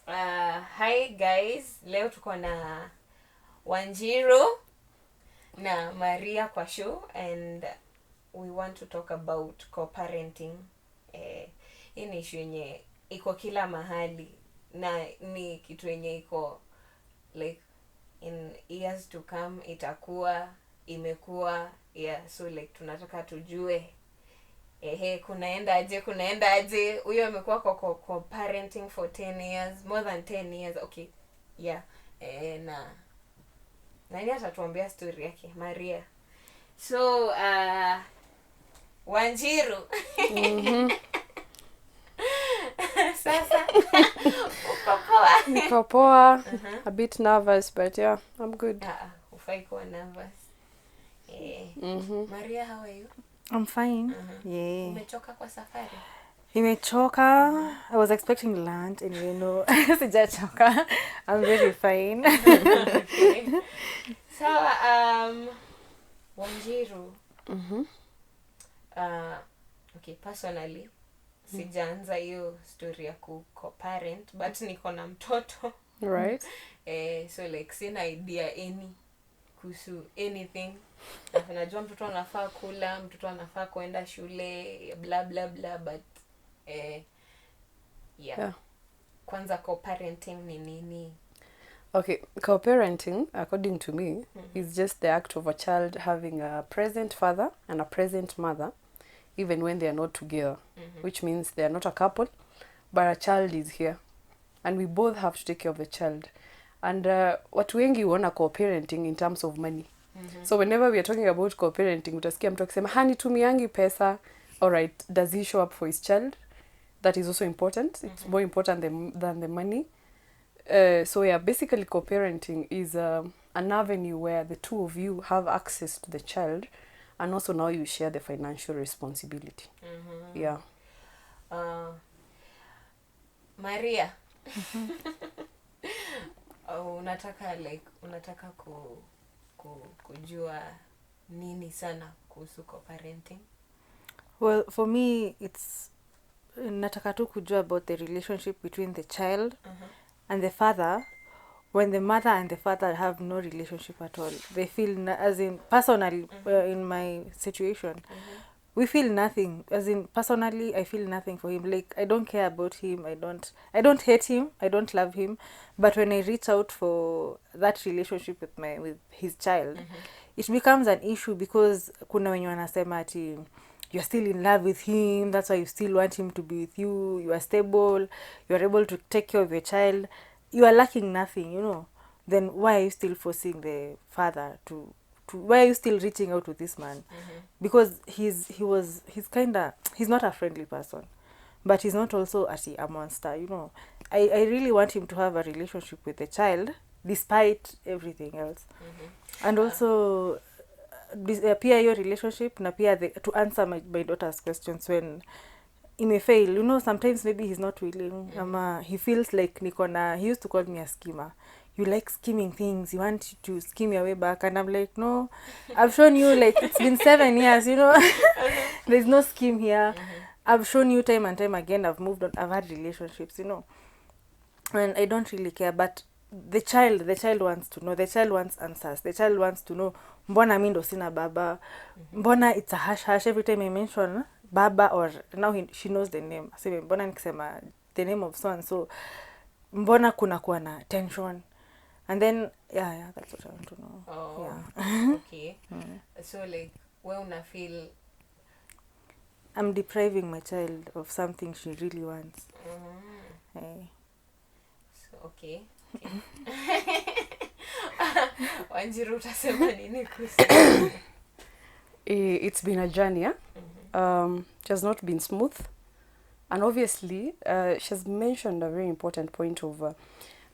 Hi guys, leo tuko na Wanjiru na Maria kwa show and we want to talk about co-parenting. Hii ni issue yenye iko kila mahali na ni kitu yenye iko like in years to come itakuwa imekuwa so like tunataka tujue kunaenda aje huyo amekuwa kwa parenting for 10 years, more than 10 years. Okay, na nani atatuambia story yake? Maria. So Wanjiru. Sasa Niko poa. A bit nervous, but yeah, I'm good. Ufai kuwa nervous. Maria, how are you? I'm fine. Yeah. Umechoka kwa safari? Nimechoka. I was expecting lunch and sijachoka. I'm very fine. Okay. So, Wanjiru. Okay, personally, sijaanza hiyo story ya co-parent, but niko na mtoto. Right. So like sina idea kuhusu anything. Najua mtoto anafaa kula, mtoto anafaa kuenda shule, bla bla bla, but yeah. Kwanza co-parenting ni nini? Okay, co-parenting, according to me, is just the act of a child having a present father and a present mother, even when they are not together, which means they are not a couple, but a child is here. And we both have to take care of the child. And watu wengi huona co-parenting in terms of money. So whenever we are talking about co-parenting, utasikia mtu akisema, hanitumiangi pesa. Alright, does he show up for his child? That is also important. It's more important than the money. So yeah, basically co-parenting is an avenue where the two of you have access to the child, and also now you share the financial responsibility. Yeah. Maria. Unataka kujua nini sana kuhusu co-parenting? Well, for me, it's nataka tu kujua about the relationship between the child and the father. When the mother and the father have no relationship at all, they feel as in personally, in my situation, we feel nothing. As in personally, I feel nothing for him. Like I don't care about him. I don't hate him. I don't love him. But when I reach out for that relationship with his child, it becomes an issue because kuna wenye wanasema ati you're still in love with him. That's why you still want him to be with you. You are stable. You are able to take care of your child. You are lacking nothing, then why are you still forcing the father to why are you still reaching out to this man? Because he's not a friendly person, but he's not also a monster, I really want him to have a relationship with the child despite everything else. And also pia your relationship na pia to answer my daughter's questions when imefail, sometimes maybe he's not willing, he feels like he used to call me a schemer. You like scheming things, you want to scheme your way back, and I'm like, no, I've shown you, like, it's been 7 years, there's no scheme here. I've shown you time and time again, I've moved on, I've had relationships, and I don't really care. But the child wants to know, the child wants answers, the child wants to know, mbona mi ndo sina baba, mbona it's a hush every time I mention baba, or now she knows the name. So mbona nikisema the name of so and so, mbona kuna kuwa na tension, and then yeah, that's what I want to know. Okay. So like we una feel I'm depriving my child of something she really wants. So okay. Wanjiru, utasema nini kuhusu? It's been a journey. It has not been smooth, and obviously she has mentioned a very important point of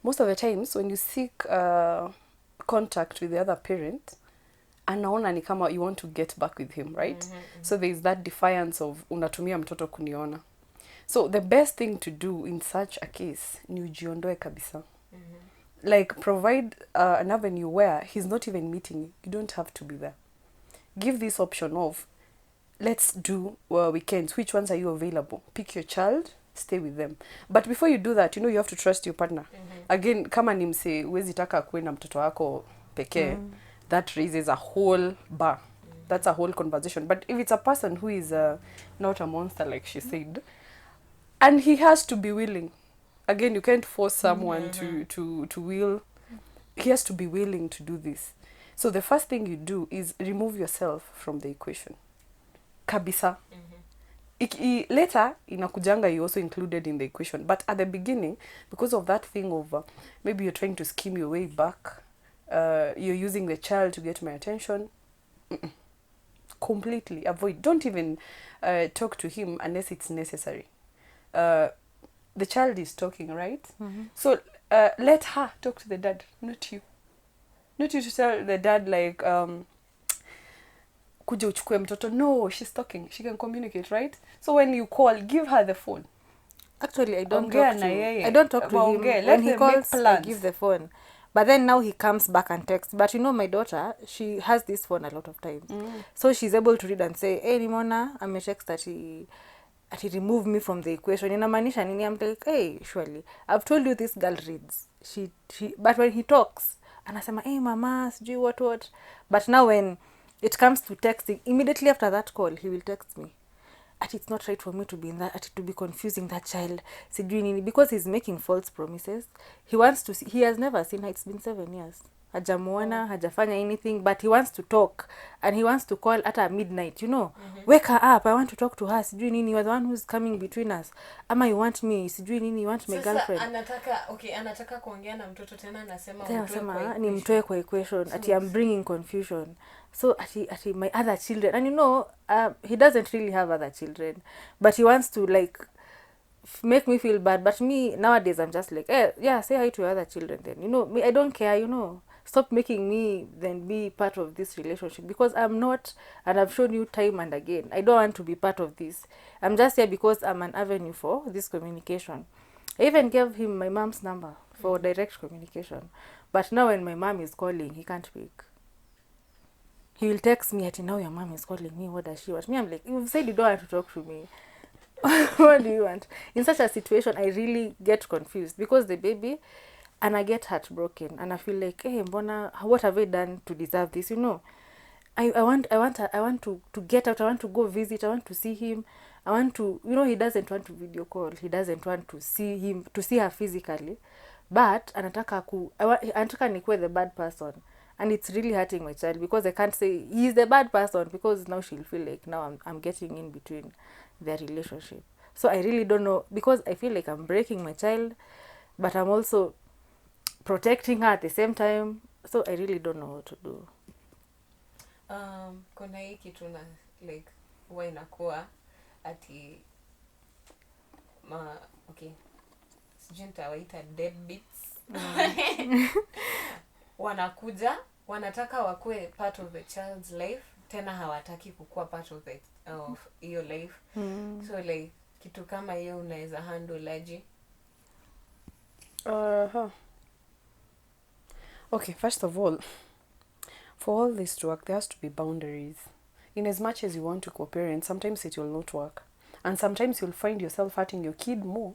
most of the times when you seek contact with the other parent, anaona ni kama you want to get back with him, right? So there is that defiance of unatumia mtoto kuniona. So the best thing to do in such a case ni ujiondoe kabisa. Like provide an avenue where he's not even meeting you. You don't have to be there. Give this option of let's do weekends. Which ones are you available? Pick your child stay with them. But before you do that, you have to trust your partner. Again, kama ni mse huwezi taka kuwe na mtoto wako pekee, that raises a whole bar. That's a whole conversation. But if it's a person who is not a monster, like she said, and he has to be willing. Again, you can't force someone to will. He has to be willing to do this. So the first thing you do is remove yourself from the equation. Kabisa. Later, inakujanga, you also included in the equation. But at the beginning, because of that thing of maybe you're trying to scheme your way back, you're using the child to get my attention, completely avoid. Don't even talk to him unless it's necessary. The child is talking, right? So let her talk to the dad, not you. Not you to tell the dad like, kuja uchukue mtoto. No, she's talking. She can communicate, right? So when you call, give her the phone. Actually, I don't Ongea talk na to yeye. I don't talk to him. Let When he them calls, make I plans. give the phone. But then now he comes back and texts. But my daughter, she has this phone a lot of times. So she's able to read and say, hey, Nimona, ametext that he removed me from the equation. Inamaanisha nini? I'm like, hey, surely. I've told you this girl reads. She but when he talks, anasema, hey, mama, sijui what. But now when it comes to texting, immediately after that call, he will text me. It's not right for me to be in that, to be confusing that child, sijui nini, because he's making false promises. He wants to see, he has never seen her. It's been 7 years. Hajamuona, hajafanya anything, but he wants to talk, and he wants to call at midnight, wake her up, I want to talk to her, sijui nini, you are the one who's coming between us, ama you want me, sijui nini, you want my girlfriend. Anataka kuongea na mtoto tena, anasema nimtoe kwa equation, ati I'm bringing confusion. So ati my other children, and he doesn't really have other children, but he wants to like make me feel bad. But me nowadays, I'm just like, yeah, say hi to your other children then. Me, I don't care, Stop making me then be part of this relationship, because I'm not, and I've shown you time and again, I don't want to be part of this. I'm just here because I'm an avenue for this communication. I even gave him my mom's number for direct communication. But now when my mom is calling, he can't pick. He will text me, now your mom is calling me, what does she want? Me, I'm like, you've said you don't want to talk to me. What do you want? In such a situation, I really get confused, because the baby, and I get heartbroken, and I feel like, hey, mbona, what have I done to deserve this? I want to get out. I want to go visit. I want to see him. I want to, he doesn't want to video call. He doesn't want to see her physically, but anataka nikuwe the bad person, and it's really hurting my child, because I can't say he's the bad person, because now she'll feel like now I'm getting in between their relationship. So I really don't know, because I feel like I'm breaking my child, but I'm also protecting her at the same time. So I really don't know what to do. Kuna hii kitu na like huwa inakuwa ati sijui nitawaita deadbeats. Wanakuja, wanataka wakuwe part of the child's life, tena hawataki kukuwa part of your life. So like kitu kama hiyo unaweza handle aje? Okay, first of all, for all this to work, there has to be boundaries. In as much as you want to co-parent, sometimes it will not work. And sometimes you'll find yourself hurting your kid more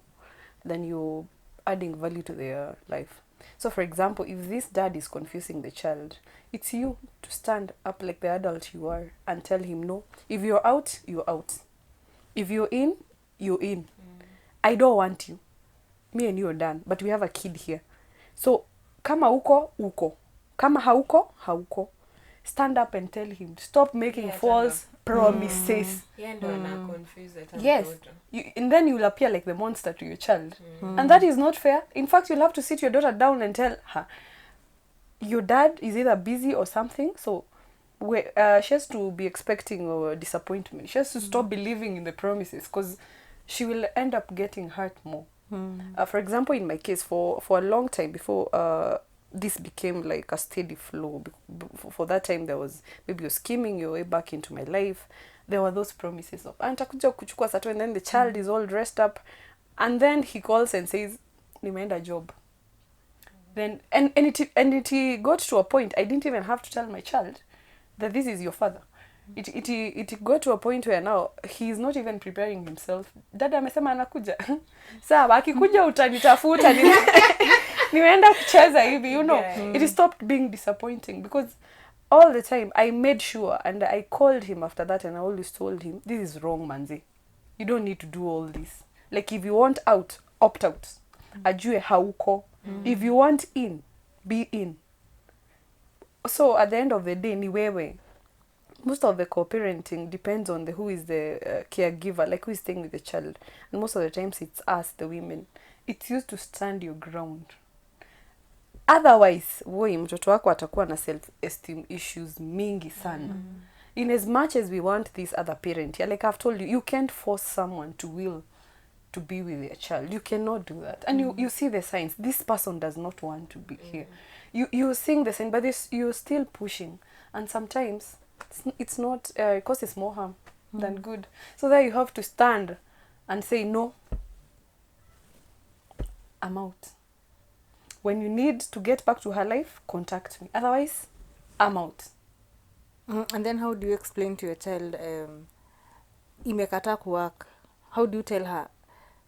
than you're adding value to their life. So for example, if this dad is confusing the child, it's you to stand up like the adult you are and tell him no. If you're out, you're out. If you're in, you're in. I don't want you. Me and you are done. But we have a kid here. So, kama uko, uko. Kama hauko, hauko. Stand up and tell him. Stop making false promises. Yes. And then you'll appear like the monster to your child. And that is not fair. In fact, you'll have to sit your daughter down and tell her, your dad is either busy or something. So, she has to be expecting a disappointment. She has to stop believing in the promises, because she will end up getting hurt more. For example, in my case, for a long time before this became like a steady flow, for that time there was, maybe you're scheming your way back into my life, there were those promises of nitakuja kuchukua sato, and then the child is all dressed up, and then he calls and says nimeenda job. Then and it got to a point I didn't even have to tell my child that this is your father. it got to a point where now he is not even preparing himself. Dada amesema anakuja. Sawa, akikuja utanitafuta nimeenda kucheza hivi, you know. Yeah. It stopped being disappointing because all the time I made sure, and I called him after that, and I always told him, this is wrong, manzi. You don't need to do all this. Like, if you want out, opt out. Ajue hauko. If you want in, be in. So at the end of the day, ni wewe. Most of the co-parenting depends on who is the caregiver, like who is staying with the child. And most of the times it's us, the women. It's used to stand your ground. Otherwise, mtoto wako atakuwa na self-esteem issues mingi sana. In as much as we want this other parent, yeah, like I've told you, you can't force someone to will to be with their child. You cannot do that. And you see the signs. This person does not want to be here. You're seeing the sign, but you're still pushing. And sometimes it's not, it causes more harm than good. So there you have to stand and say, no, I'm out. When you need to get back to her life, contact me. Otherwise, I'm out. And then how do you explain to your child, imekata kuwork? How do you tell her?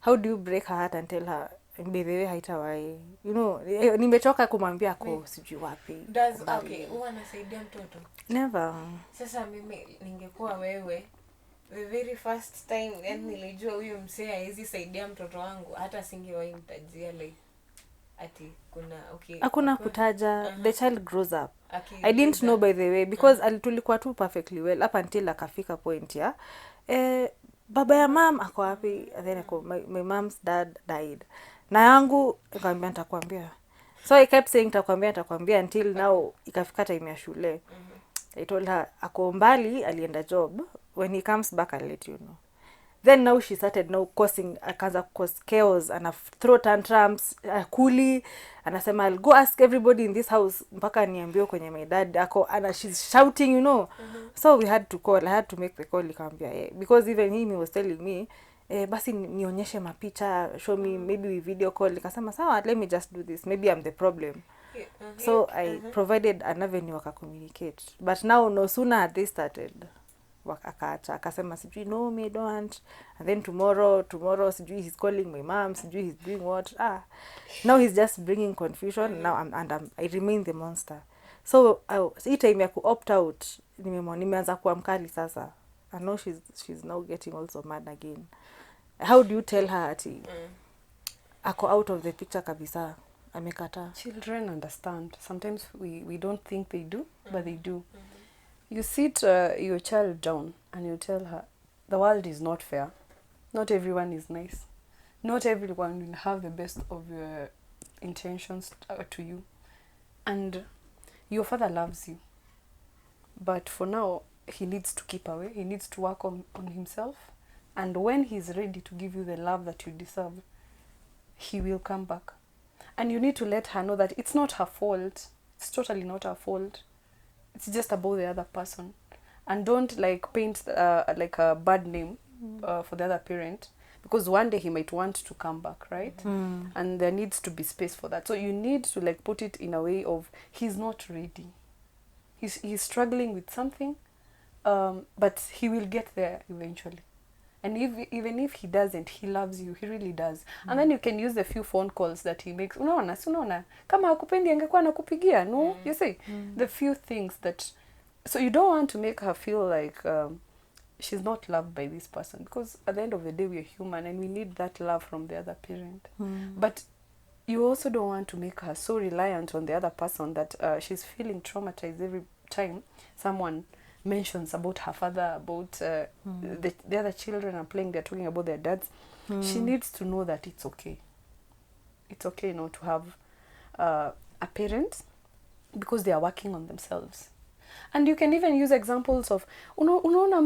How do you break her heart and tell her, by the way, haitawai? You know, nimechoka kumwambia ko sijui wapi. Okay, huwa anasaidia mtoto? Never. Sasa mimi ningekuwa wewe, the very first time yani nilijua huyu msee haizi saidia mtoto wangu, hata singewahi mtajia like ati kuna okay. Hakuna kutaja, the child grows up. Okay, I didn't know by the way because tulikuwa tu perfectly well up until akafika point ya baba ya mom ako wapi, and then my mom's dad died. Na yangu nikamwambia nitakwambia. So I kept saying nitakwambia until now ikafika time ya shule. I told her ako mbali alienda job, when he comes back I'll let you know. Then now she started now akaanza cause chaos, and throw tantrums, kuli, anasema I'll go ask everybody in this house mpaka niambie kwenye my dad ako, and she's shouting, you know. So I had to make the call, nikamwambia because even he was telling me basi nionyeshe mapicha, show me, maybe we video call. Nikasema sawa, let me just do this, maybe I'm the problem. So I provided an avenue waka communicate, but now no sooner had they started akaacha, akasema sijui no me don't, and then tomorrow sijui he's calling my mom, sijui he's doing what. Now he's just bringing confusion. Now I remain the monster. So hii time ya ku opt out nimeanza kuwa mkali sasa. I know she's now getting also mad again. How do you tell her ati ako out of the picture kabisa, amekata? Children understand. Sometimes we don't think they do, but they do. You sit your child down and you tell her, the world is not fair. Not everyone is nice. Not everyone will have the best of your intentions to you. And your father loves you. But for now, he needs to keep away. He needs to work on himself. And when he's ready to give you the love that you deserve, he will come back. And you need to let her know that it's not her fault. It's totally not her fault. It's just about the other person. And don't like paint like a bad name for the other parent, because one day he might want to come back, right? And there needs to be space for that. So you need to like put it in a way of he's not ready. He's struggling with something, but he will get there eventually. And even if he doesn't, he loves you. He really does. And then you can use the few phone calls that he makes. Unaona, kama hakupendi angekuwa anakupigia, no? You see, the few things that... So you don't want to make her feel like she's not loved by this person. Because at the end of the day, we're human and we need that love from the other parent. But you also don't want to make her so reliant on the other person that she's feeling traumatized every time someone mentions about her father, about the other children are playing, they're talking about their dads. She needs to know that it's okay. It's okay, you know, to have a parent, because they are working on themselves. And you can even use examples of, unaona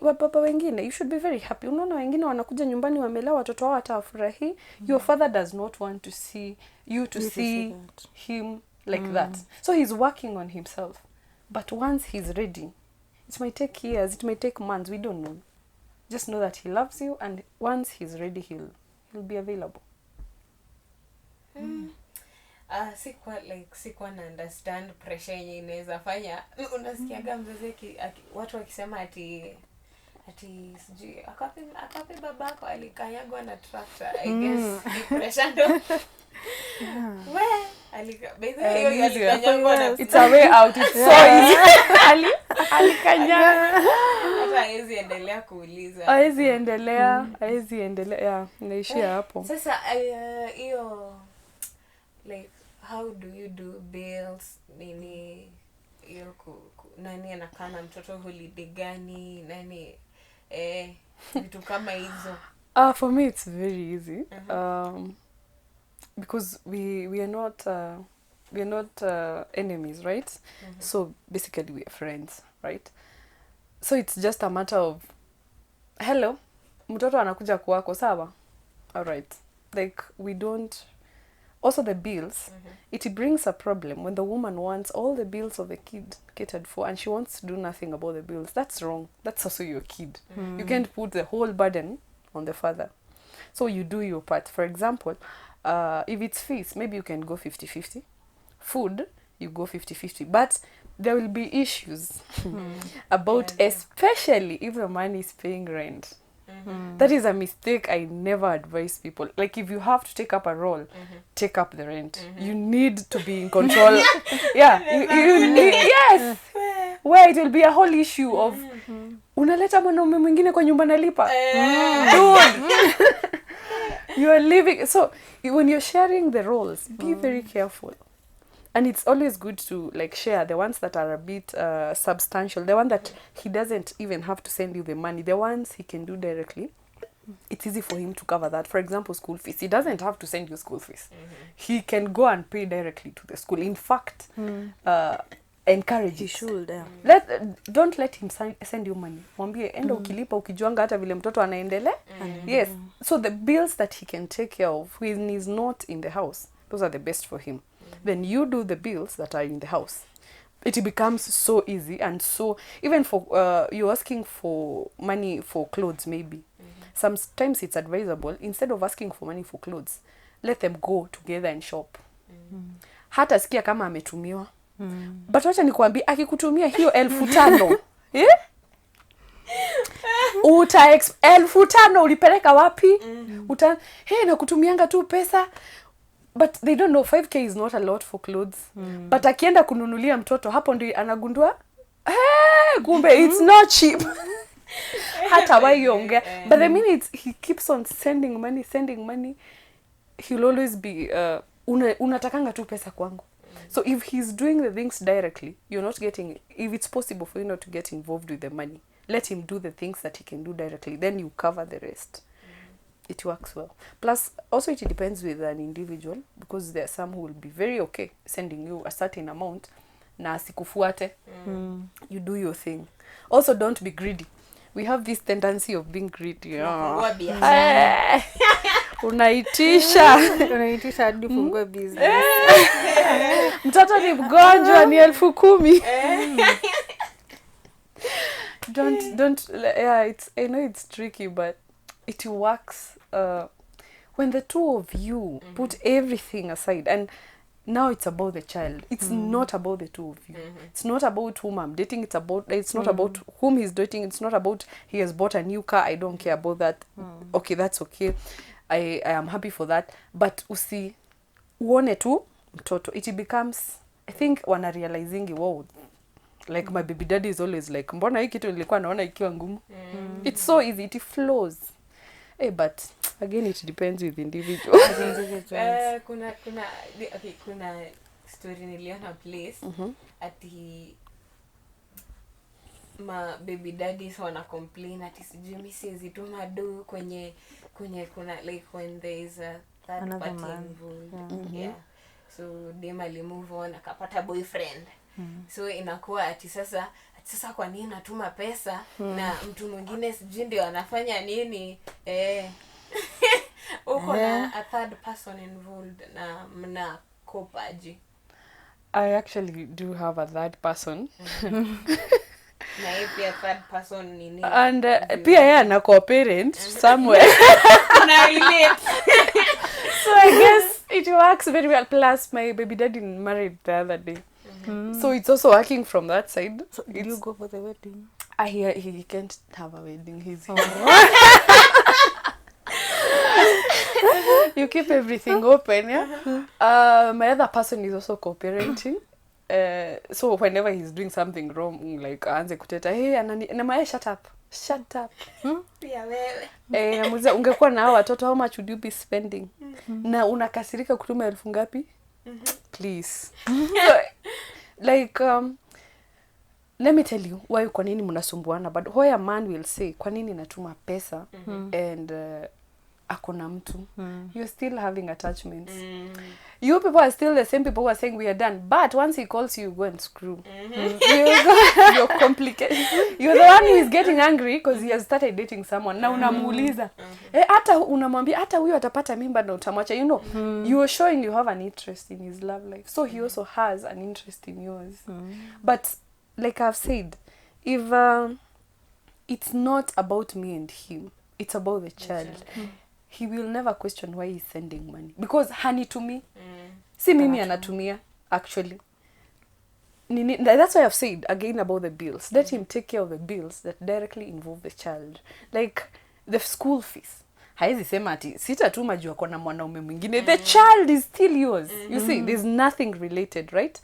wapapa wengine, you should be very happy. Unaona wengine wanakuja nyumbani wamelea watoto wao hata afurahi. Your father does not want to see you to see him like that. So he's working on himself. But once he's ready, it might take years, it might take months, we don't know. Just know that he loves you, and once he's ready, he'll be available. sikuwa na understand pressure yenye inaweza fanya unasikiaga mzazi watu wakisema ati sijui akapi babako alikanyagwa na tractor. I guess ni pressure ndo alikanyagwa na it's a way out, it's so easy. Alikanyaga hata hawezi endelea kuuliza, hawezi endelea yeah, naishia hapo. Sasa hiyo like how do you do bills nini hiyo nani anakaa na mtoto holiday gani nani vitu kama hizo? For me it's very easy. Because we are not enemies, right? So basically we are friends, right? So it's just a matter of hello, mtoto anakuja kwako, sawa? All right. Like we don't also the bills, it brings a problem when the woman wants all the bills of the kid catered for and she wants to do nothing about the bills. That's wrong. That's also your kid. You can't put the whole burden on the father. So you do your part. For example, if it's fees, maybe you can go 50-50. Food, you go 50-50. But there will be issues about, especially if the man is paying rent. That is a mistake I never advise people. Like if you have to take up a role, take up the rent. You need to be in control. Yeah, you need, yes. Where it will be a whole issue of unaleta mwanaume mwingine kwa nyumba nalipa. Dude. You are living, so when you're sharing the roles, be very careful. And it's always good to like share the ones that are a bit substantial, the one that he doesn't even have to send you the money, the ones he can do directly. It's easy for him to cover that. For example, school fees. He doesn't have to send you school fees. He can go and pay directly to the school. In fact, encourage He it. should, yeah. Don't let him send you money. Mwambie enda ukilipa ukijuanga hata vile mtoto anaendelea. Yes. So the bills that he can take care of when he's not in the house, those are the best for him. Then you do the bills that are in the house. It becomes so easy, and so even for you're asking for money for clothes maybe. Sometimes it's advisable, instead of asking for money for clothes, let them go together and shop. Hata sikia kama ametumiwa. But wacha nikwambie akikutumia hiyo 1500, uta 1500 ulipeleka wapi? Nakutumianga tu pesa. But they don't know 5K is not a lot for clothes. But akienda kununulia mtoto, hapo ndio anagundua kumbe it's not cheap. Hata waiongea. But the minute he keeps on sending money, he'll always be unatakanga tu pesa kwangu. So if he's doing the things directly, you're not getting, if it's possible for you not to get involved with the money, let him do the things that he can do directly, then you cover the rest. It works well. Plus, also it depends with an individual, because there are some who will be very okay sending you a certain amount na asikufuate. You do your thing. Also, don't be greedy. We have this tendency of being greedy. Unaitisha hadi fungue business. Mtoto ni mgonjwa ni 10,000. Don't yeah, I know it's tricky, but it works when the two of you put everything aside, and now it's about the child. It's not about the two of you. It's not about whom I'm dating. It's not about whom he's dating. It's not about he has bought a new car. I don't care about that. Okay, that's okay. I am happy for that. But uone tu mtoto. It becomes, I think wana realizing, wow, like my baby daddy is always like, mbona hii kitu nilikuwa naona ikiwa ngumu. It's so easy, it flows. But again it depends with individual. kuna story niliona place ati ma baby daddies wana complain ati sijui mimi siwezi tuma do kwenye kuna like when there is a third party involved. Yeah. So dem ali move on akapata boyfriend. So inakuwa ati sasa kwa nini natuma pesa na mtu mwingine sijui ndio anafanya nini uko na a third person involved na mna kopaji. I actually do have a third person. Na if a third person nini and pia yeye ana co-parent somewhere. Na relate. So I guess it works very well. Plus, my baby daddy married the other day. So it's also working from that side. So did you go for the wedding? He can't have a wedding. He's you keep everything open, yeah. My other person is also co-parenting. So whenever he's doing something wrong, like aanze kuteta, hey, anamaya shut up. Pia wewe. Namuuliza ungekuwa na hao watoto, how much would you be spending? Na unakasirika kutuma 1000 ngapi? Please. So, like let me tell you why kwa nini mnasumbuana, but why a man will say kwa nini natuma pesa and akona mtu, you're still having attachments. You people are still the same people who are saying we are done, but once he calls you, go and screw. You're complicated. You're the one who is getting angry because he has started dating someone. Na unamuuliza hata unamwambia hata huyo atapata mimba na utamwacha, you know. You are showing you have an interest in his love life, so he also has an interest in yours. But like I've said, if it's not about me and him, it's about the child. He will never question why he's sending money, because hanitumi. Si mimi anatumia actually. That's why I've said again about the bills. Let him take care of the bills that directly involve the child, like the school fees. Haizi sema ati sitatuma juu ako na mwanaume mwingine. The child is still yours. You see, there's nothing related, right?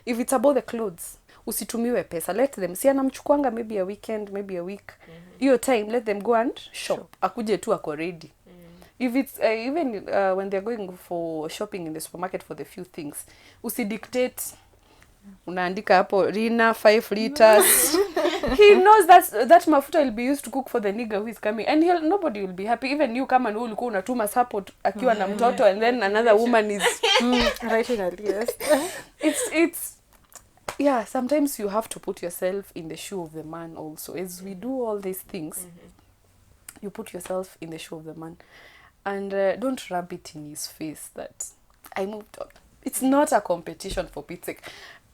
If it's about the clothes, usitumiwe pesa. Let them, si anamchukuanga maybe a weekend, maybe a week. Hiyo time, let them go and shop. Akuje tu ako ready. If it's even when they're going for shopping in the supermarket for the few things, usidictate. Unaandika hapo Rina 5 liters. He knows that mafuta will be used to cook for the nigga who is coming, and nobody will be happy. Even you kama ni ulikuwa unatuma support akiwa na mtoto, and then another woman is writing a list. It's yeah, sometimes you have to put yourself in the shoe of the man also. As we do all these things, you put yourself in the shoe of the man. And don't rub it in his face that I moved on. It's not a competition, for Pete's sake.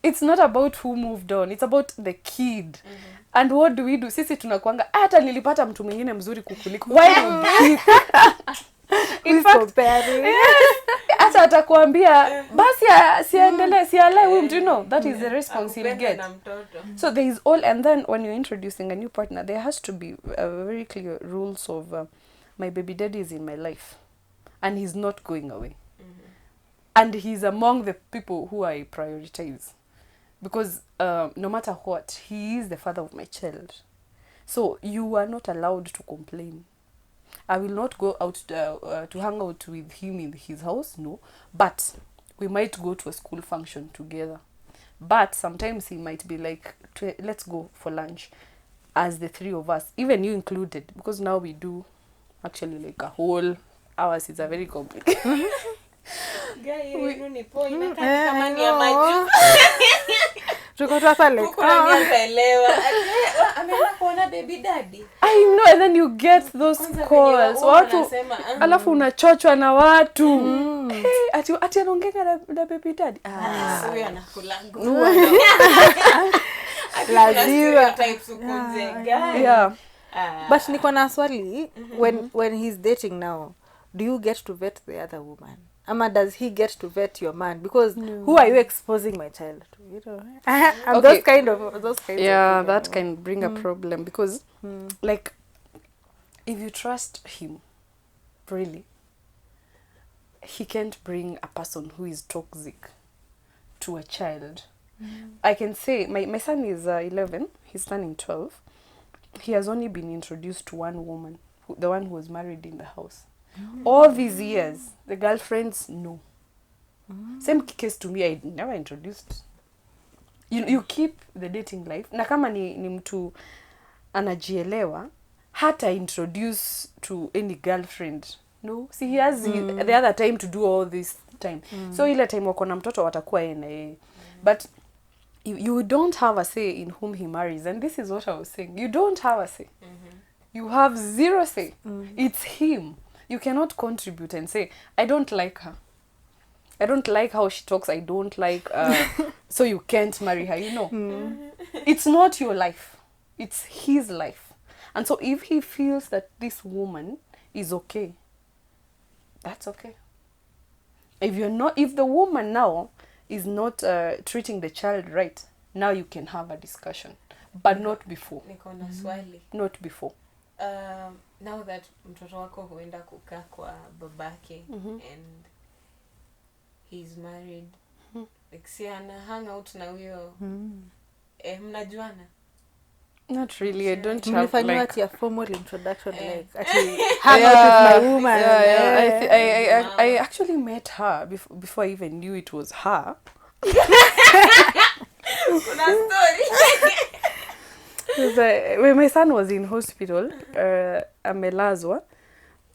It's not about who moved on. It's about the kid. And what do we do? Sisi tunakuanga, hata nilipata mtu mwingine mzuri kukuliko. Why would he? In fact, hata atakwambia, basi siendelee, sialai huyu mtu, you know. That is the response he'll get. So there is all, and then when you're introducing a new partner, there has to be very clear rules of my baby daddy is in my life and he's not going away. And he's among the people who I prioritize. Because no matter what, he is the father of my child. So you are not allowed to complain. I will not go out to hang out with him in his house, no. But we might go to a school function together. But sometimes he might be like, let's go for lunch as the 3 of us, even you included. Because now we do actually like a whole hours is a very complicated. Tuko tu hapa like ameenda kuona baby daddy. I know, and then you get those calls. Watu alafu unachochwa na watu. Hey, ati anaongea na baby daddy. Huyo anakulanga. lazima types ukuze guy. Yeah. But niko na swali, when he's dating now, do you get to vet the other woman? Ama does he get to vet your man? Because who are you exposing my child to? You know, and Okay. those kinds. Yeah, of that can bring a problem because, like, if you trust him, really, he can't bring a person who is toxic to a child. I can say my son is 11. He's turning 12. He has only been introduced to one woman, the one who was married in the house. All these years, the girlfriends, no. Same case to me, I never introduced. You keep the dating life. Na kama ni mtu anajielewa, hata introduce to any girlfriend. No, see, he has the other time to do all this time. So ile time wako na mtoto watakuwa yeye na yeye. But you don't have a say in whom he marries, and this is what I was saying. You don't have a say. You have zero say. It's him. You cannot contribute and say, I don't like her. I don't like how she talks. I don't like so you can't marry her, you know. It's not your life. It's his life. And so if he feels that this woman is okay, that's okay. if the woman now is not treating the child right, now you can have a discussion, but not before. Niko na swali. Not before. Now that mtoto wako huenda kukaa kwa babake and he's married, like si ana hang out na huyo mnajuana? Not really. I don't have Mlifanywa like ati a formal introduction like ati hang out with my woman. I actually met her before I even knew it was her. Kuna story. When my son was in hospital, amelazwa,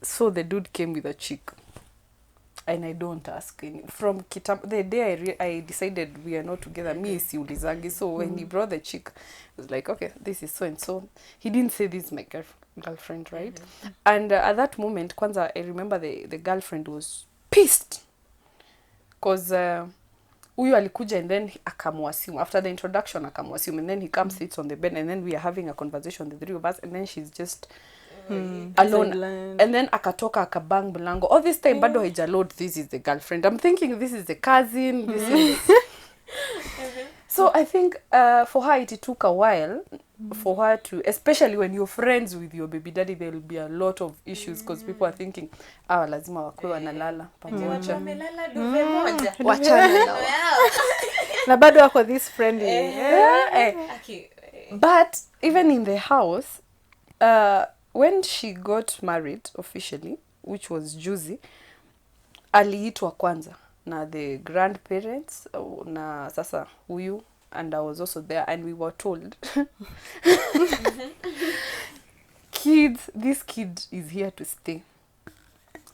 so the dude came with a chick. And I don't ask any. From the day I decided we are not together, me siulizangi. So when he brought the chick, I was like, okay, this is so and so. He didn't say this is my girlfriend, right? And at that moment, kwanza, I remember the girlfriend was pissed. Because huyu alikuja and then akamwassume. After the introduction, akamwassume. And then he comes, sits on the bed, and then we are having a conversation, the three of us, and then she's just alone. And then akatoka akabang mlango. All this time bado haijaload, this is the girlfriend. I'm thinking this is the cousin. This is so I think for her it took a while for her to, especially when you're friends with your baby daddy, there will be a lot of issues because people are thinking lazima wakwe wanalala pamoja. Wamelala duve moja. Wachana Na bado wako this friendly. But even in the house, when she got married officially, which was juicy, aliitwa kwanza na the grandparents na sasa huyu, and I was also there, and we were told this kid is here to stay.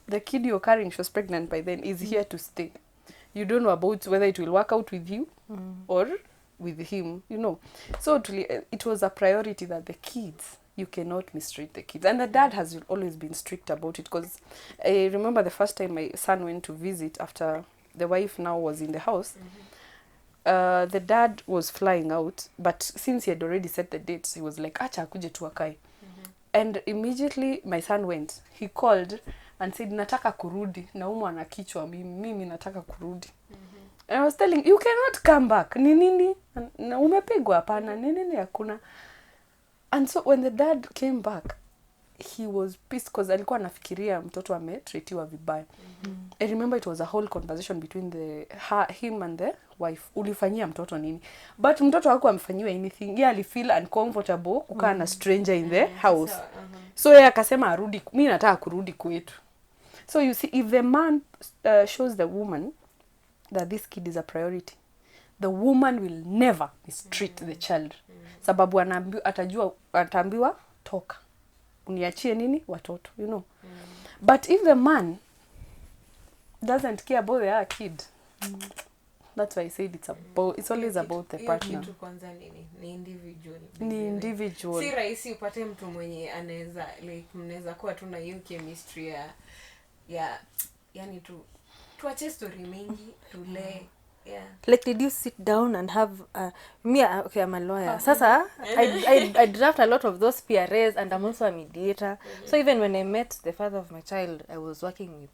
The kid you're carrying, she was pregnant by then, is here to stay. You don't know about whether it will work out with you or with him, you know. So it was a priority that the kids, you cannot mistreat the kids. And the dad has always been strict about it, because I remember the first time my son went to visit after the wife now was in the house. The dad was flying out, but since he had already set the dates, he was like, acha akuje tu akae. And immediately my son went. He called and said, nataka kurudi, naumwa na kichwa, mimi nataka kurudi. And I was telling, you cannot come back. Ni nini? Umepigwa hapana, ni nini hakuna. And so when the dad came back, he was pissed because alikuwa anafikiria mtoto ametretiwa vibaya. I remember it was a whole conversation between him and the wife. Ulifanyia mtoto nini? But mtoto hakuwa amefanyiwa anything. Yeye alifeel uncomfortable kukaa na stranger in the house. So yeye akasema arudi, mimi nataka kurudi kwetu. So you see, if the man shows the woman that this kid is a priority, the woman will never mistreat the child. Sababu ataambiwa toka. Uniachie nini watoto, you know. But if the man doesn't care about the kid, that's why I said it's always about the partner. Kitu kwanza ni individual. Ni individual. Si rahisi upate mtu mwenye anaweza like mnaweza kuwa tu na hiyo chemistry ya yani tuache story mingi tule. Yeah. Like, did you sit down and have okay, I'm a lawyer. Sasa I draft a lot of those PRAs, and I'm also a mediator. So even when I met the father of my child, I was working with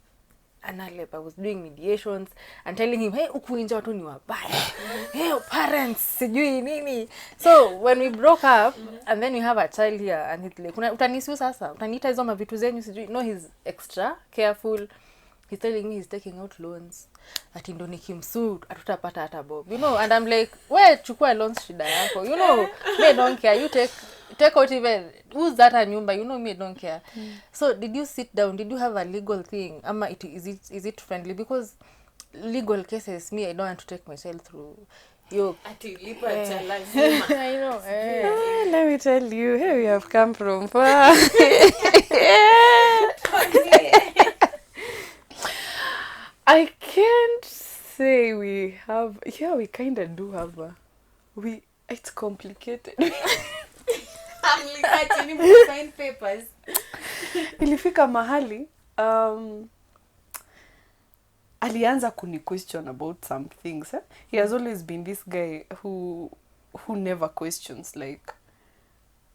Analep. I was doing mediations and telling him, hey, uku inja watu ni wabaya. Hey, parents, sijui nini. So when we broke up, and then we have a child here, and he's like, utanisiu sasa, utaniita hizo mavitu zenyu sijui. No, he's extra careful. He's telling me he's taking out loans. Ati ndo nikimsuu atutapata hata bob. You know, and I'm like, we chukua loans shida yako. You know, me don't care. You take out even, who's that a nyumba? You know, me don't care. So did you sit down? Did you have a legal thing? Ama is it friendly? Because legal cases, me, I don't want to take myself through. Ati lipa cha lazima. I know. Let me tell you, here we have come from far. I can't say we have. Yeah, we kind of do have it's complicated. Sign papers. Ilifika mahali alianza kuni question about some things. He has always been this guy who never questions, like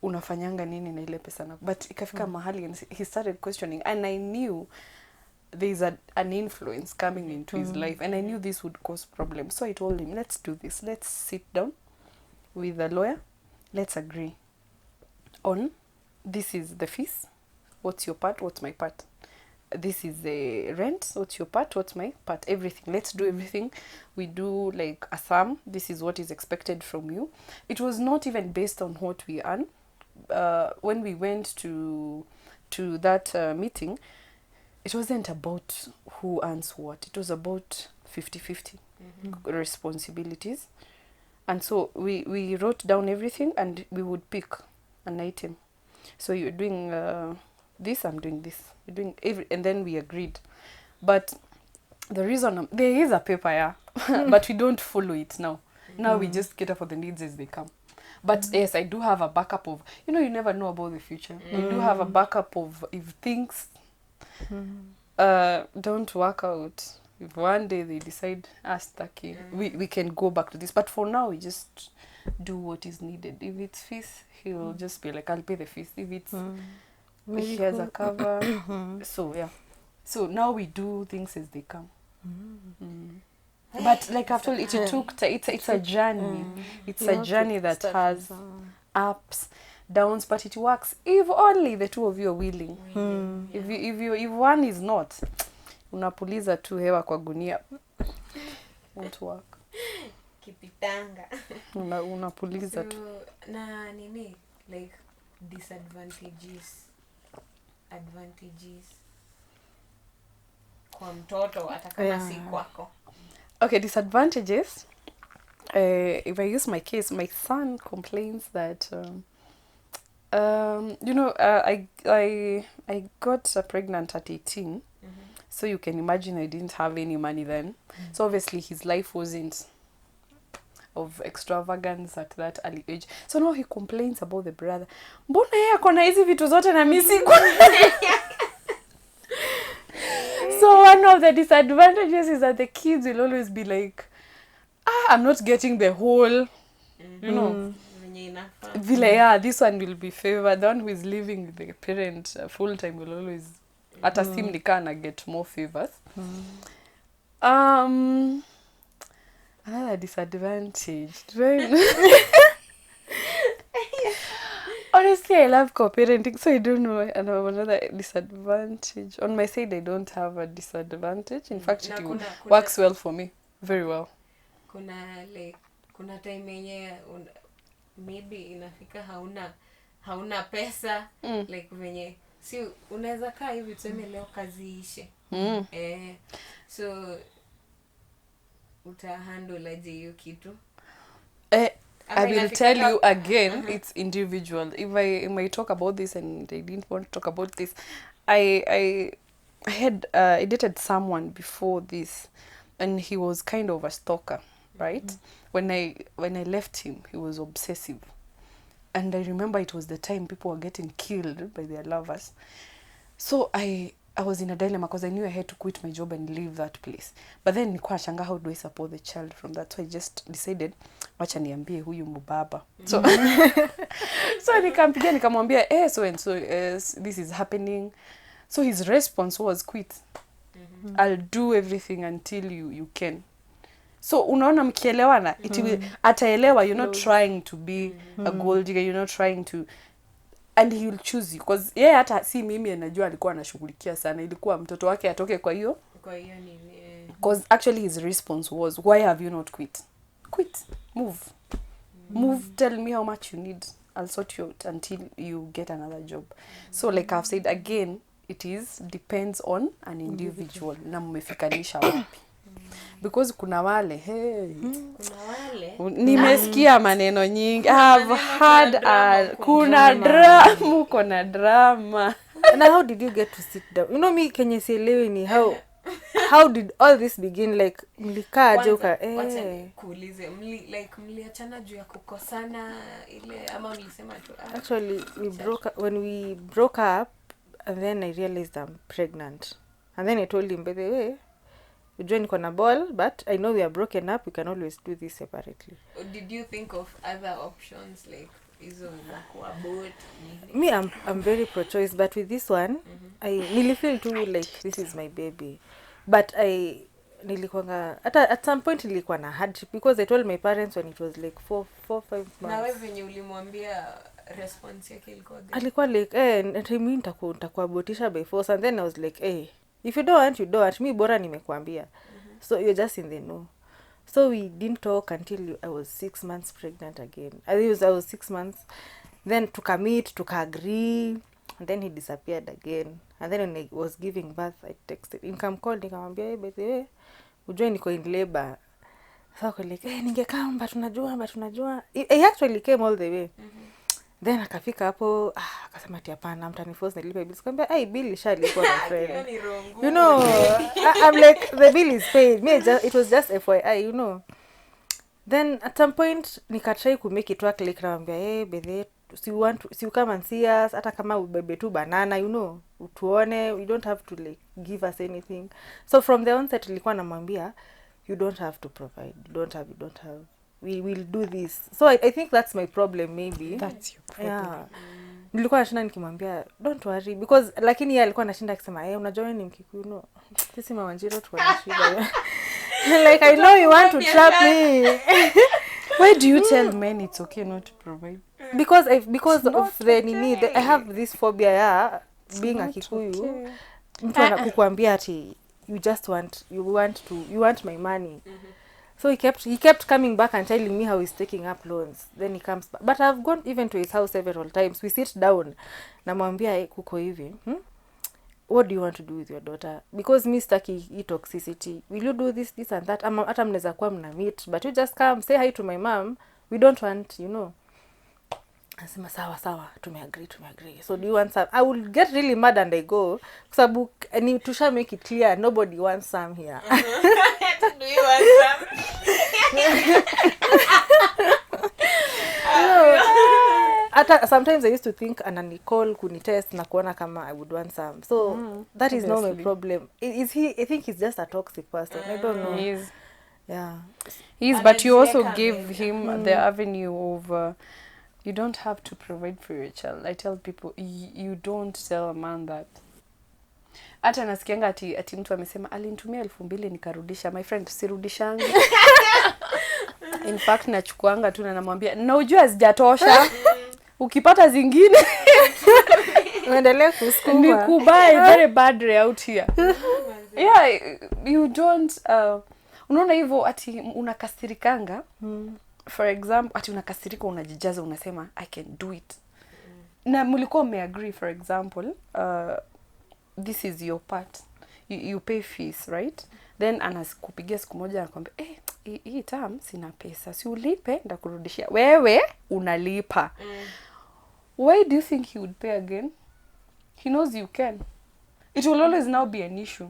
unafanyanga nini na ile pesa na. But ikafika mahali and he started questioning, and I knew there's an influence coming into his life, and I knew this would cause problems. So I told him, let's do this. Let's sit down with a lawyer. Let's agree on this is the fees. What's your part? What's my part? This is the rent. What's your part? What's my part? Everything. Let's do everything. We do like a sum. This is what is expected from you. It was not even based on what we earn. When we went to that meeting, it wasn't about who earns what. It was about 50-50 responsibilities. And so we wrote down everything, and we would pick an item. So you're doing this, I'm doing this. You're doing and then we agreed. But the reason there is a paper, yeah, but we don't follow it now. Now we just cater for the needs as they come. But yes, I do have a backup of, you never know about the future. I do have a backup of if things don't work out. If one day they decide, Staki, we can go back to this. But for now, we just do what is needed. If it's fees, he'll just be like, I'll pay the fees. If it's he has a cover. So yeah. So now we do things as they come. But like after all, it took it's a journey. It's a journey that has ups, downs, but it works if only the two of you are willing. If one is not, unapuliza tu hewa kwa gunia, won't work. Kipitanga. Unapuliza tu. Na nini, like advantages kwa mtoto hata kama si kwako. Okay, disadvantages. If I use my case, my son complains that I got pregnant at 18. So you can imagine I didn't have any money then. So obviously his life wasn't of extravagance at that early age. So now he complains about the brother. Mbona yeye akona hizi vitu zote na mimi siko? So one of the disadvantages is that the kids will always be like, I'm not getting the whole, this one will be favored. The one who is living with the parent full time will always, at a sim kana get more favors. Another disadvantage. Honestly, I love co-parenting, so I don't know another disadvantage. On my side, I don't have a disadvantage. In fact, it works well for me. Very well. Kuna time yenye maybe inafika hauna pesa, like venye si unaweza kaa hivi tuseme leo kazi ishe. So utahandle aje hiyo kitu? I will tell you again, it's individual. If I might talk about this and I didn't want to talk about this, I dated someone before this, and he was kind of a stalker, right? When I left him, he was obsessive. And I remember it was the time people were getting killed by their lovers. So I was in a dilemma because I knew I had to quit my job and leave that place. But then nilikuwa shanga, how do I support the child from that? So I just decided, wacha niambie huyu mbaba. So nikampigia nikamwambia, so and so, this is happening. So his response was, quit. I'll do everything until you can. So unaona mkielewana, it will ataelewa you're not trying to be a gold digger, you're not trying to, and he will choose you because hata si mimi anajua alikuwa anashughulikia sana, ilikuwa mtoto wake atoke kwa hiyo ni because actually his response was, why have you not quit? Move, tell me how much you need, I'll sort you out until you get another job. So like I've said again, it depends on an individual na mmefikanisha wapi. Because kuna wale nimesikia maneno nyingi, I've had kuna drama. And how did you get to sit down? Me Kenya sielewi ni how did all this begin, like mlikaa je wacha kuulize mliachana juu ya kukosana ile ama mlisema tu? Actually when we broke up, and then I realized I'm pregnant, and then I told him, by the way, we joined on a ball, but I know we are broken up, we can always do this separately. Did you think of other options, like hizo za kuabort Me, I'm very pro-choice, but with this one, I really feel too like this is my baby. But nilikuwanga at some point nilikuwa na hardship because I told my parents when it was like 4-5 months. Na wewe venye ulimwambia response yake ilikuwa gani? Alikuwa like mimi nitakuabotisha by force, and then I was like if you don't want, you don't want. Me bora nimekuambia. So you're just in the know. So we didn't talk until I was 6 months pregnant again. I was 6 months. Then tuka-agree, and then he disappeared again. And then when I was giving birth, I texted income call, nikamwambia hey, by the way, ujue niko in labor. So I like, ningekam, but unajua. He actually came all the way. Then akafika hapo, akasema ati hapana, mtaniforce nilipe bills. Nikamwambia, bill ishalipwa my friend. You know, I'm like, the bill is paid. It was just FYI, you know. Then at some point nikatry to make it work, like naambia bethe si you come and see us, hata kama ubebe tu banana, you know, utuone, we don't have to like give us anything. So from the onset nilikuwa namwambia you don't have to provide, you don't have, we will do this. So I think that's my problem, maybe That's your problem. Yeah. Nilikuwa nashinda nikimwambia don't worry, because lakini yeye alikuwa anashinda akisema unajua ni Mkikuyu, no, sisi Mawanjiro tuko na shida. Like, I know you want to trap me. Why do you tell men it's okay not to provide? Because of the need, I have this phobia ya being a Kikuyu. Okay. Mtu anakukuambia ati you want my money. So he kept coming back and telling me how he's taking up loans. Then he comes back. But I've gone even to his house several times. We sit down. Namwambia kuko hivi. What do you want to do with your daughter? Because me staki toxicity. Will you do this and that? Hata mnaweza kuwa mna meet, but you just come say hi to my mom. We don't want, you know. Nasema sawa, tumeagree. So do you want some? I will get really mad and I go. Sababu ni tusha make it clear nobody wants some here. Do you want some? Ata sometimes I used to think Nicole kunitest na kuona kama I would want some. So that is not my problem. Is he? I think he's just a toxic person. I don't know. He is. Yeah. But you also give him the avenue of you don't have to provide for your child. I tell people you don't tell a man that. Hata nasikianga ati mtu amesema alinitumia 2,000 nikarudisha. My friend, sirudishangi. In fact nachukuanga tu na namwambia na ujua hazijatosha. Ukipata zingine Uendelee kusukuma. ni kubai very bad out here. Yeah, you don't unaona hivyo ati unakasirikanga. For example, ati unakasirika unajijaza unasema I can do it. Na mlikuwa mmeagree, for example, this is your part. You pay fees, right? Then anakupigia siku moja anakuambia hii term sina pesa. Si ulipe ndakurudishia. Wewe unalipa. Why do you think he would pay again? He knows you can. It will always now be an issue.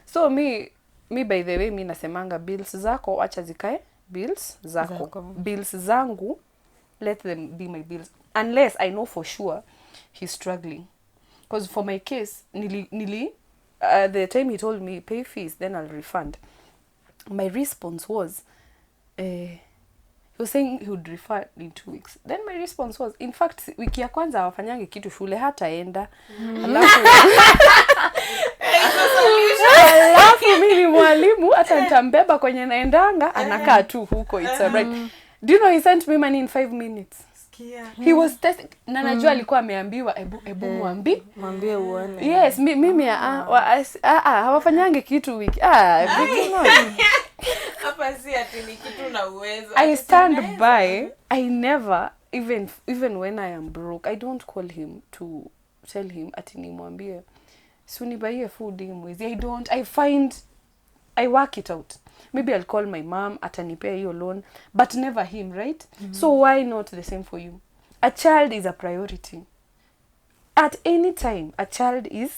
So me by the way, mi nasemanga bills zako acha zikae bills zako. Bills zangu, let them be my bills. Unless I know for sure he's struggling. Because for my case, the time he told me pay fees, then I'll refund. My response was, he was saying he would refund in 2 weeks. Then my response was, in fact, wiki ya kwanza hawafanyangi kitu shule hataenda. Alafu mimi mwalimu hata nitambeba kwenye naendanga anakaa tu huko, it's alright. Do you know he sent me money in 5 minutes? He was testing. Na najua alikuwa ameambiwa ebu Mwambie uone. Yes, mimi hawafanyangi kitu wiki. Hapa si ati ni kitu na uwezo. I stand by. I never even when I am broke, I don't call him to tell him ati nimwambie sunibaie food hii mwezi. I work it out. Maybe I'll call my mom atanipea hiyo loan, but never him, right? So why not the same for you? A child is a priority. At any time, a child is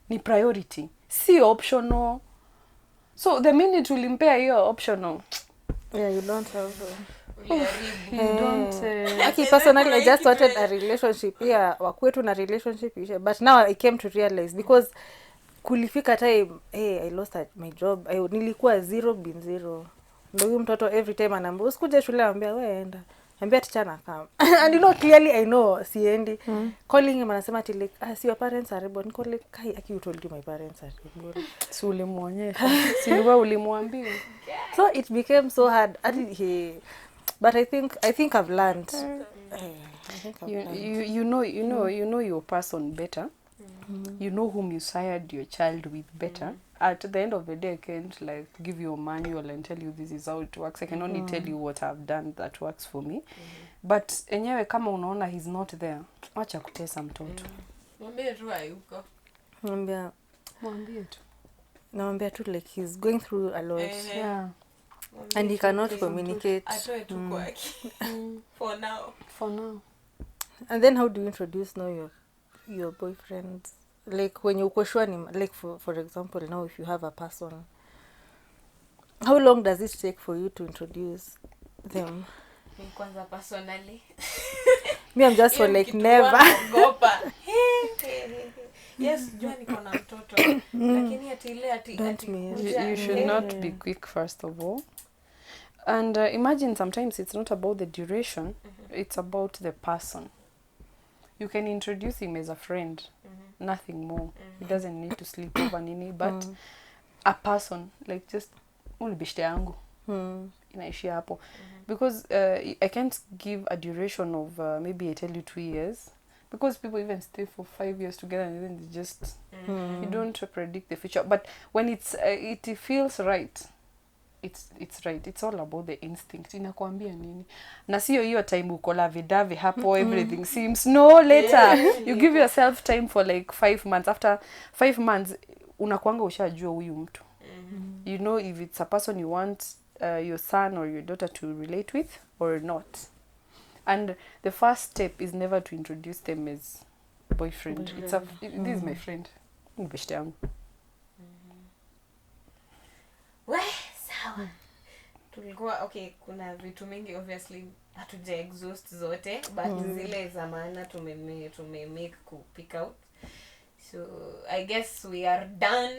ni priority. Si optional. So the minute ulimpea hiyo optional, you don't have you don't okay, personally I just wanted a relationship. Yeah, wakwetu na relationship issue, but now I came to realize because kulifika time I lost my job. Nilikuwa 0 bin 0. Ndio huyu mtoto every time anaambia usikuje shule, anambia wewe enda. Anambia teacher na come. And you know clearly I know siendi. Calling him anasema ati like as your parents are able. Niko like kai aki you told you my parents are able. Si ulimuonyesha. Si wewe ulimwambia. So it became so hard. But I think I've learned. You know your person better. You know whom you sired your child with better. At the end of the day, I can't like give you a manual and tell you this is how it works. I can only tell you what I've done that works for me. But enyewe kama unaona he's not there, acha kutesa mtoto. Mwambie tu hayuko. Mwambie tu. Naambia tu like he's going through a lot. Yeah. And he cannot communicate. Atoe tu kwake. For now. And then how do you introduce now your boyfriends? Like when you uko ni like for example now if you have a person, how long does it take for you to introduce them? Me kwanza personally. Me I'm just for like never. Yes, jua niko na mtoto. Lakini ati you should not be quick first of all. And imagine sometimes it's not about the duration, it's about the person. You can introduce him as a friend, nothing more. He doesn't need to sleep over nini, but a person, like just unibishte yangu. Inaishi hapo. Because I can't give a duration of maybe I tell you 2 years. Because people even stay for 5 years together and then they just, you don't predict the future. But when it feels right, it's right. It's all about the instinct. Inakwambia nini? Na sio hiyo time uko la vidavi hapo everything seems no later. You give yourself time for like 5 months. After 5 months unakuanga ushajua huyu mtu. You know if it's a person you want your son or your daughter to relate with or not. And the first step is never to introduce them as boyfriend. This is my friend. Mbeshte yangu. Sawa. Tulikuwa okay, kuna vitu mingi obviously hatuja exhaust zote, but zile za maana tume make ku pick out. So I guess we are done.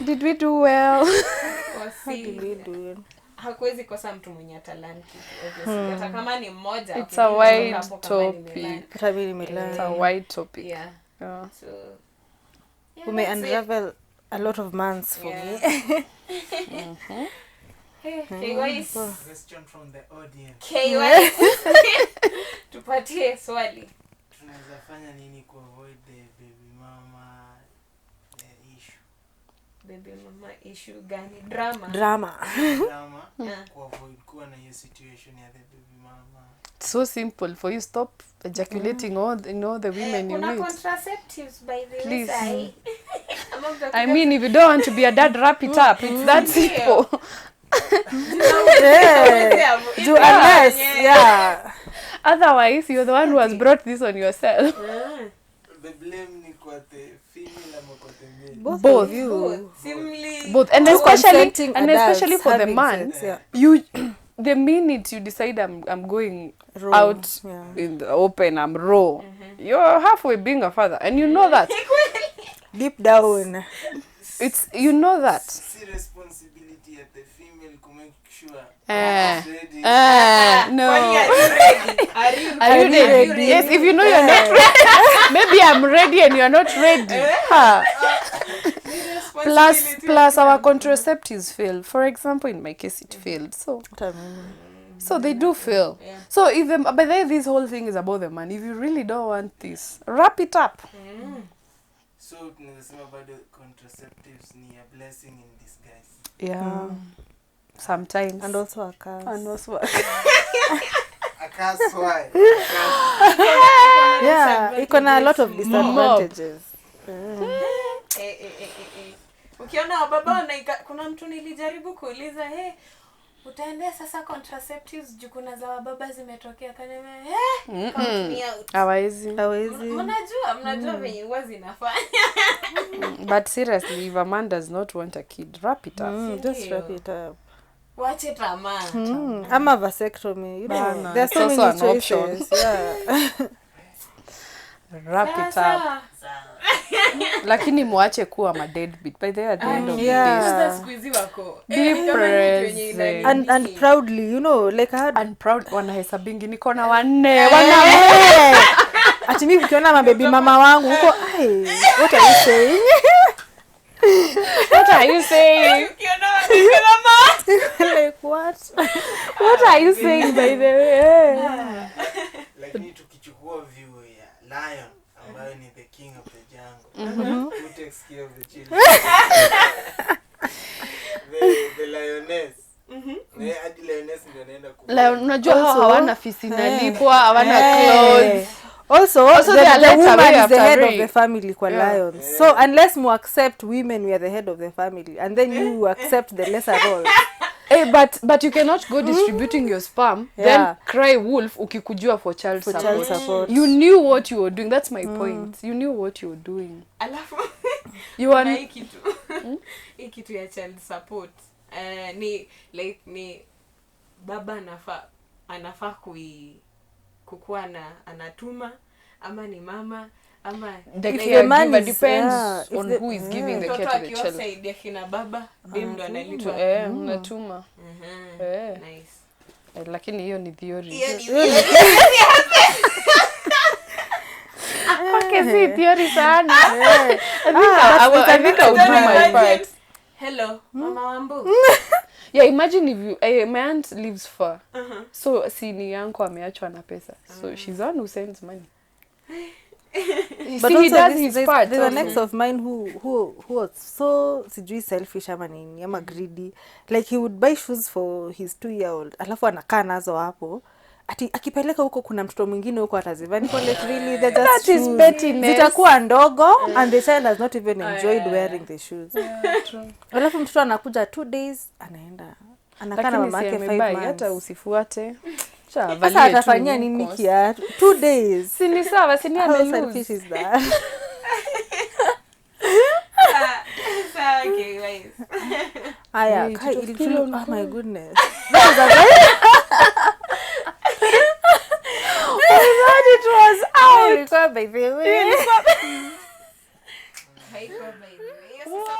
Did we do well? Hakuwezi kosa mtu mwenye talenti obviously. Hata kama ni mmoja. It's a wide topic. It's a wide topic. Yeah. So we may unravel a lot of months for me. KYs. Question from the audience. KYs. Tupatie swali. Tunaweza fanya nini ku avoid the baby mama issue? Baby mama issue gani? Drama. Drama. Ku avoid kuwa na hiyo situation ya the baby mama. So simple for you. Stop ejaculating all the women you meet. Kuna contraceptives by the Please. way. I mean, if you don't want to be a dad, wrap it up. It's that simple. Unless, yeah. Otherwise, you're the one who has brought this on yourself. The blame ni kwa the female ama kwa the male? Both. Both. And especially for the man, you the minute you decide I'm going out in the open, I'm raw. You're halfway being a father, and you know that. Deep down. It's you know that. It's responsibility at the female to make sure ready. No. Are you ready? Yes, if you know you're not ready, maybe I'm ready and you're not ready. Plus our contraceptives fail. For example, in my case, it failed. So they do fail. Yeah. So if by the way, this whole thing is about the man. If you really don't want this, wrap it up. So tunasema bado contraceptives ni a blessing in disguise. Yeah. Sometimes. And also a curse. A curse why? Yeah, iko na a lot of disadvantages. Ukiona wababa kuna mtu nilijaribu kuuliza utaendea sasa contraceptives juu kuna za wababa zimetokea kanema count me out. Hawezi. Mnajua venye huwa zinafanya. But seriously, if a man does not want a kid, wrap it up. Just wrap it up. Wache tamaa. Ama vasectomy. You know, there's so many choices. Yeah. Wrap it up. Lakini muache kuwa ma deadbeat by the end of the Yeah. day. Sasa siku hizi wako Be kama ni kitu present. yenye inanibidi. And proudly, you know, like I had And proud wanahesabingi niko na 4 Hey! Ati mimi ukiona mabebi mama wangu huko, hey, what are you saying? What are you saying? Ukiona wapi mama? Like what? What are you saying by the way? Lakini tukichukua view ya lion ambayo ni the king of the jungle, who takes care of the children? the lioness. Hadi lioness ndio anaenda Unajua hao Also, hawana fisi nalipwa, hawana clothes. Also they are the led woman away is the after head of rape. the family kwa Yeah. lions. So unless you accept women we are the head of the family and then you accept the lesser roles. But you cannot go distributing your sperm Yeah. then cry wolf ukikujua for child For support. child support. You knew what you were doing. That's my point. You knew what you were doing. Alafu You na are hii kitu hii kitu ya child support ni like ni baba anafaa kukuwa na anatuma ama ni mama ama the like, the man caregiver is- depends yeah, if on the- who is giving the mtoto care to the child. akiwasaidia kina baba dem ndo analipwa. Unatuma. Nice. Lakini hiyo ni theory. Okay, si theory sana. I think I would do my part. Hello, Mama Wambu. Yeah, imagine if you my aunt lives far. So sini yangu ameachwa na pesa. So she's the one who sends money. But See, he also does this, his part. there's an also. ex of mine who was so sijui selfish ama nini ama greedy, like he would buy shoes for his 2-year-old alafu anakaa nazo hapo ati akipeleka huko kuna mtoto mwingine huko atazivaa. Niko like really they're just That is shoes. pettiness. Zitakuwa ndogo and the child has not even enjoyed wearing the shoes. Alafu mtoto anakuja 2 days anaenda anakaa na Lakini mama yake si 5 amebuy, months. hata usifuate. Sasa atafanyia nini kiatu 2 days? Si ni sawa, si ni How ame selfish is that? Okay, guys. Aya, Wait, kai, it was ilifeel- still on oh my call. goodness. That was a very it was out. ilikuwa by the way. Haikuwa by the way. Hiyo sasa